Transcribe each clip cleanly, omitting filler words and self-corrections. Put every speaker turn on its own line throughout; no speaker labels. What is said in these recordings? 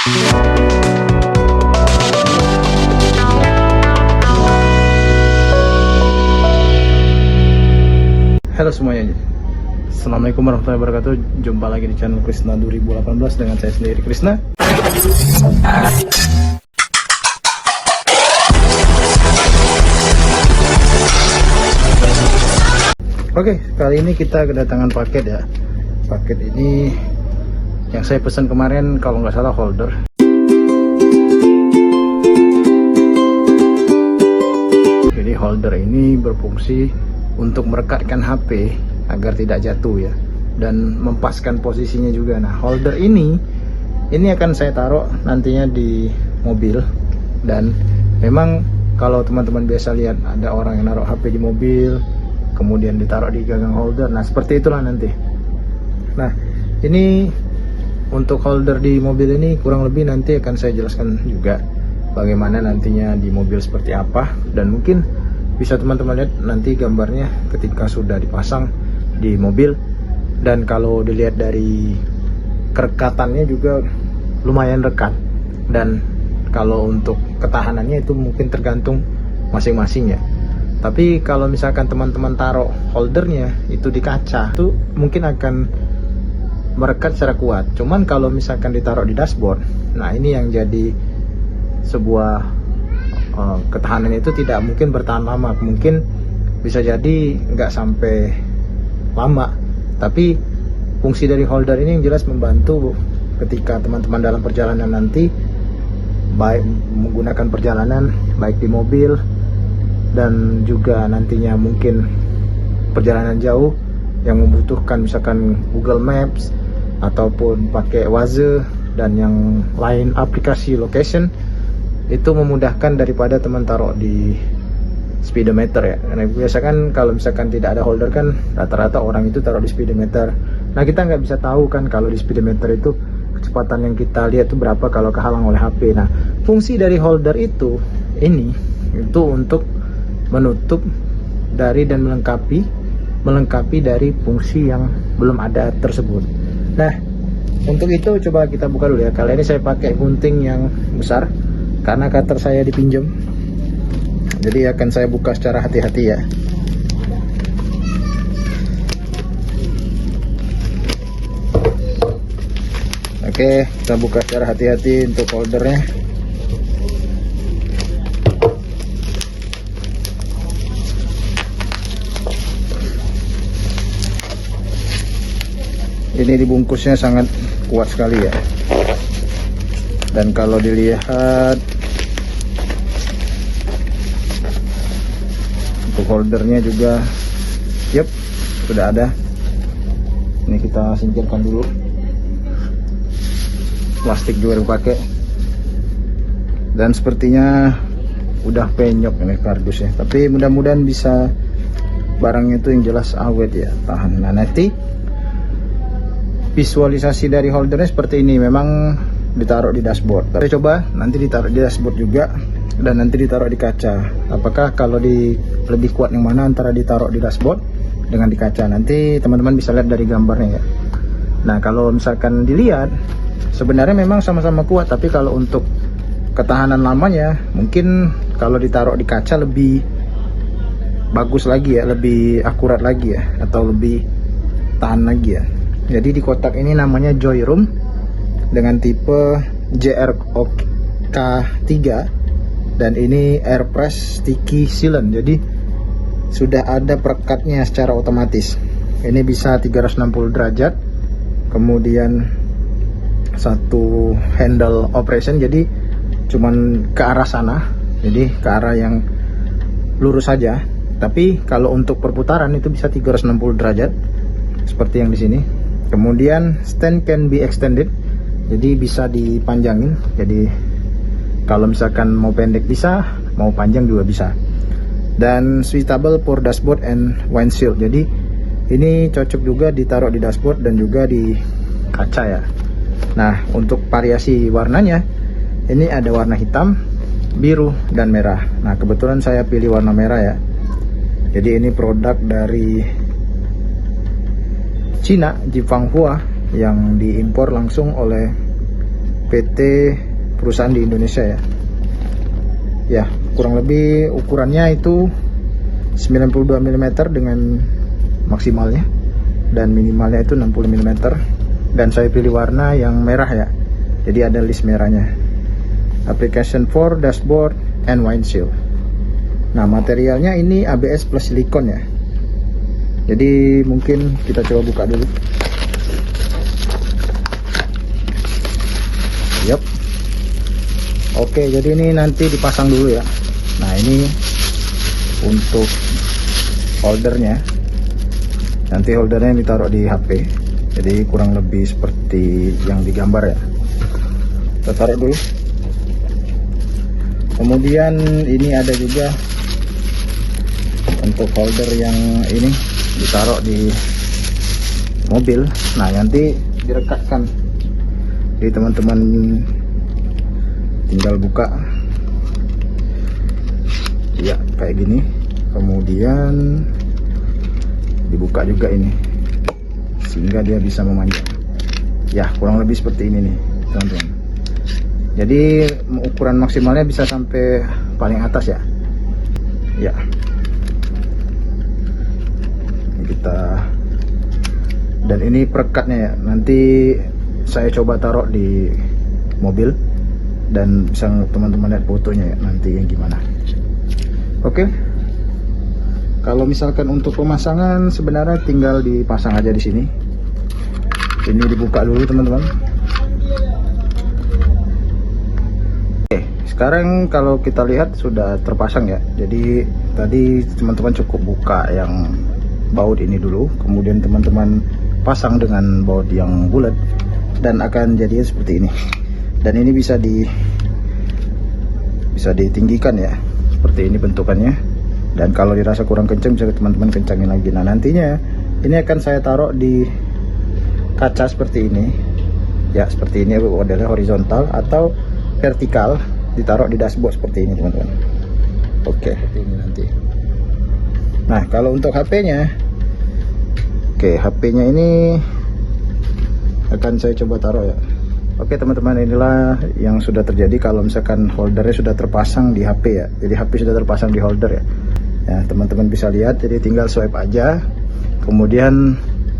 Halo semuanya, Assalamualaikum warahmatullahi wabarakatuh. Jumpa lagi di channel Krisna 2018 dengan saya sendiri, Krisna. Oke, kali ini kita kedatangan paket ya. Paket ini yang saya pesan kemarin, kalau nggak salah holder. Jadi holder ini berfungsi untuk merekatkan HP agar tidak jatuh ya, dan mempaskan posisinya juga. Nah, holder ini akan saya taruh nantinya di mobil. Dan memang kalau teman-teman biasa lihat ada orang yang naruh HP di mobil kemudian ditaruh di gagang holder, nah seperti itulah nanti. Nah, ini untuk holder di mobil ini kurang lebih nanti akan saya jelaskan juga bagaimana nantinya di mobil seperti apa, dan mungkin bisa teman-teman lihat nanti gambarnya ketika sudah dipasang di mobil. Dan kalau dilihat dari kerekatannya juga lumayan rekat, dan kalau untuk ketahanannya itu mungkin tergantung masing-masing ya. Tapi kalau misalkan teman-teman taruh holdernya itu di kaca, itu mungkin akan merekat secara kuat. Cuman kalau misalkan ditaruh di dashboard, nah ini yang jadi sebuah ketahanan itu tidak mungkin bertahan lama, mungkin bisa jadi nggak sampai lama. Tapi fungsi dari holder ini yang jelas membantu ketika teman-teman dalam perjalanan nanti, baik menggunakan perjalanan baik di mobil dan juga nantinya mungkin perjalanan jauh yang membutuhkan misalkan Google Maps ataupun pakai Waze dan yang lain aplikasi location, itu memudahkan daripada teman taruh di speedometer ya. Karena biasa kan kalau misalkan tidak ada holder kan rata-rata orang itu taruh di speedometer. Nah, kita nggak bisa tahu kan kalau di speedometer itu kecepatan yang kita lihat itu berapa kalau kehalang oleh HP. Nah, fungsi dari holder itu untuk menutup dari dan melengkapi dari fungsi yang belum ada tersebut. Nah, untuk itu coba kita buka dulu ya. Kali ini saya pakai gunting yang besar karena cutter saya dipinjam, jadi akan saya buka secara hati-hati ya. Oke, kita buka secara hati-hati untuk holdernya. Ini dibungkusnya sangat kuat sekali ya, dan kalau dilihat untuk holdernya juga sudah ada. Ini kita singkirkan dulu, plastik juga dipakai, dan sepertinya udah penyok ini kardusnya, tapi mudah-mudahan bisa barangnya itu yang jelas awet ya, tahan. Nah, nanti visualisasi dari holdernya seperti ini, memang ditaruh di dashboard. Tapi coba nanti ditaruh di dashboard juga, dan nanti ditaruh di kaca. Apakah kalau lebih kuat yang mana antara ditaruh di dashboard dengan di kaca? Nanti teman-teman bisa lihat dari gambarnya ya. Nah, kalau misalkan dilihat sebenarnya memang sama-sama kuat, tapi kalau untuk ketahanan lamanya mungkin kalau ditaruh di kaca lebih bagus lagi ya, lebih akurat lagi ya, atau lebih tahan lagi ya. Jadi di kotak ini namanya Joyroom dengan tipe JROK3, dan ini Airpress Sticky Sealant. Jadi sudah ada perekatnya secara otomatis. Ini bisa 360 derajat, kemudian satu handle operation, jadi cuman ke arah sana, jadi ke arah yang lurus saja. Tapi kalau untuk perputaran itu bisa 360 derajat seperti yang di sini. Kemudian stand can be extended, jadi bisa dipanjangin. Jadi kalau misalkan mau pendek bisa, mau panjang juga bisa. Dan suitable for dashboard and windshield, jadi ini cocok juga ditaruh di dashboard dan juga di kaca ya. Nah, untuk variasi warnanya ini ada warna hitam, biru, dan merah. Nah, kebetulan saya pilih warna merah ya. Jadi ini produk dari Cina, Jifanghua, yang diimpor langsung oleh PT perusahaan di Indonesia ya. Ya, kurang lebih ukurannya itu 92 mm dengan maksimalnya, dan minimalnya itu 60 mm. Dan saya pilih warna yang merah ya, jadi ada list merahnya. Application for dashboard and windshield. Nah, materialnya ini ABS plus silikon ya. Jadi mungkin kita coba buka dulu. Yup. Oke, jadi ini nanti dipasang dulu ya. Nah, ini untuk holdernya. Nanti holdernya ditaruh di HP. Jadi kurang lebih seperti yang digambar ya. Kita taruh dulu. Kemudian ini ada juga untuk holder yang ini ditaruh di mobil. Nah, nanti direkatkan. Jadi teman-teman tinggal buka ya kayak gini, kemudian dibuka juga ini sehingga dia bisa memanjang ya, kurang lebih seperti ini nih teman-teman. Jadi ukuran maksimalnya bisa sampai paling atas ya. Ya, kita, dan ini perekatnya ya, nanti saya coba taruh di mobil dan bisa teman-teman lihat fotonya ya nanti yang gimana. Oke, kalau misalkan untuk pemasangan sebenarnya tinggal dipasang aja di sini. Ini dibuka dulu teman-teman. Oke, sekarang kalau kita lihat sudah terpasang ya. Jadi tadi teman-teman cukup buka yang baut ini dulu, kemudian teman-teman pasang dengan baut yang bulat dan akan jadi seperti ini. Dan ini bisa ditinggikan ya, seperti ini bentukannya. Dan kalau dirasa kurang kencang bisa teman-teman kencangin lagi. Nah, nantinya ini akan saya taruh di kaca seperti ini ya, seperti ini modelnya horizontal atau vertikal, ditaruh di dashboard seperti ini teman-teman. Oke, seperti ini nanti. Nah, kalau untuk HP-nya, oke, HP-nya ini akan saya coba taruh ya. Oke teman-teman, inilah yang sudah terjadi kalau misalkan holdernya sudah terpasang di HP ya. Jadi HP sudah terpasang di holder ya. Ya, teman-teman bisa lihat, jadi tinggal swipe aja, kemudian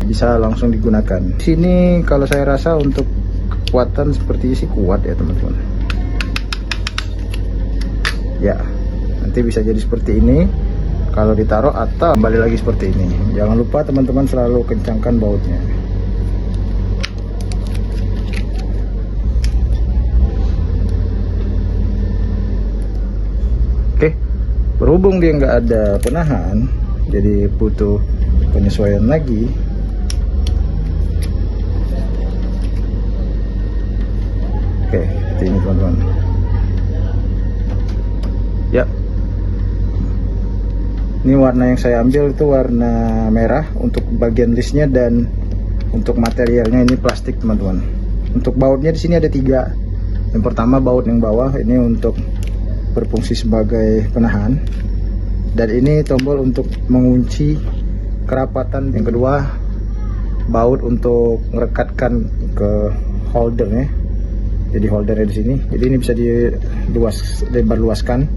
bisa langsung digunakan. Di sini kalau saya rasa untuk kekuatan seperti ini sih kuat ya teman-teman. Ya, nanti bisa jadi seperti ini kalau ditaruh, atau kembali lagi seperti ini. Jangan lupa teman-teman selalu kencangkan bautnya. Oke, berhubung dia nggak ada penahan, jadi butuh penyesuaian lagi. Oke, seperti ini teman-teman. Ya, ini warna yang saya ambil itu warna merah untuk bagian listnya, dan untuk materialnya ini plastik teman-teman. Untuk bautnya di sini ada 3. Yang pertama baut yang bawah ini untuk berfungsi sebagai penahan, dan ini tombol untuk mengunci kerapatan. Yang kedua baut untuk merekatkan ke holdernya. Jadi holdernya di sini. Jadi ini bisa dilebar luaskan.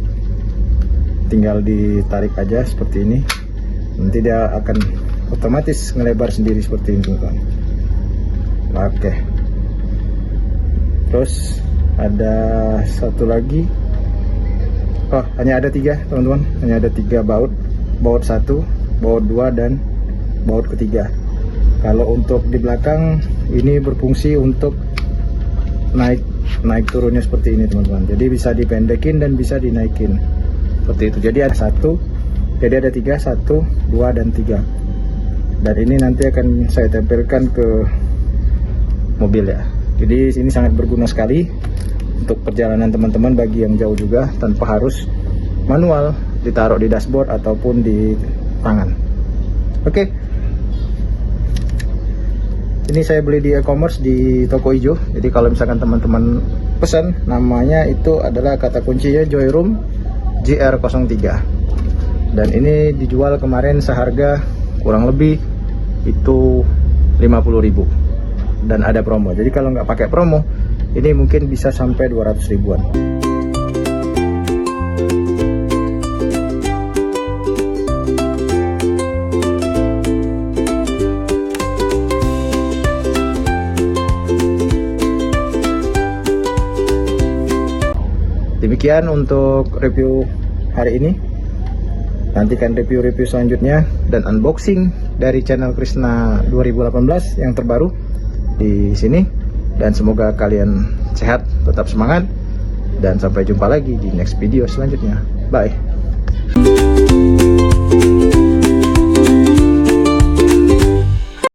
Tinggal ditarik aja seperti ini. Nanti dia akan otomatis ngelebar sendiri seperti ini teman-teman. Oke. Terus ada satu lagi. Oh, hanya ada 3 teman-teman. Hanya ada 3 baut. Baut 1, baut 2, dan baut ketiga. Kalau untuk di belakang ini berfungsi untuk naik turunnya seperti ini teman-teman. Jadi bisa dipendekin dan bisa dinaikin seperti itu. Jadi ada 1, jadi ada 3, 1, 2, dan 3. Dan ini nanti akan saya tempelkan ke mobil ya. Jadi ini sangat berguna sekali untuk perjalanan teman-teman bagi yang jauh juga, tanpa harus manual ditaruh di dashboard ataupun di tangan. Oke. Ini saya beli di e-commerce di toko hijau. Jadi kalau misalkan teman-teman pesan, namanya itu adalah kata kuncinya Joyroom GR03. Dan ini dijual kemarin seharga kurang lebih itu 50.000. Dan ada promo. Jadi kalau nggak pakai promo Ini mungkin bisa sampai 200 ribuan. Demikian untuk review hari ini. Nantikan review-review selanjutnya dan unboxing dari channel Krishna 2018 yang terbaru di sini. Dan semoga kalian sehat, tetap semangat, dan sampai jumpa lagi di next video selanjutnya. Bye.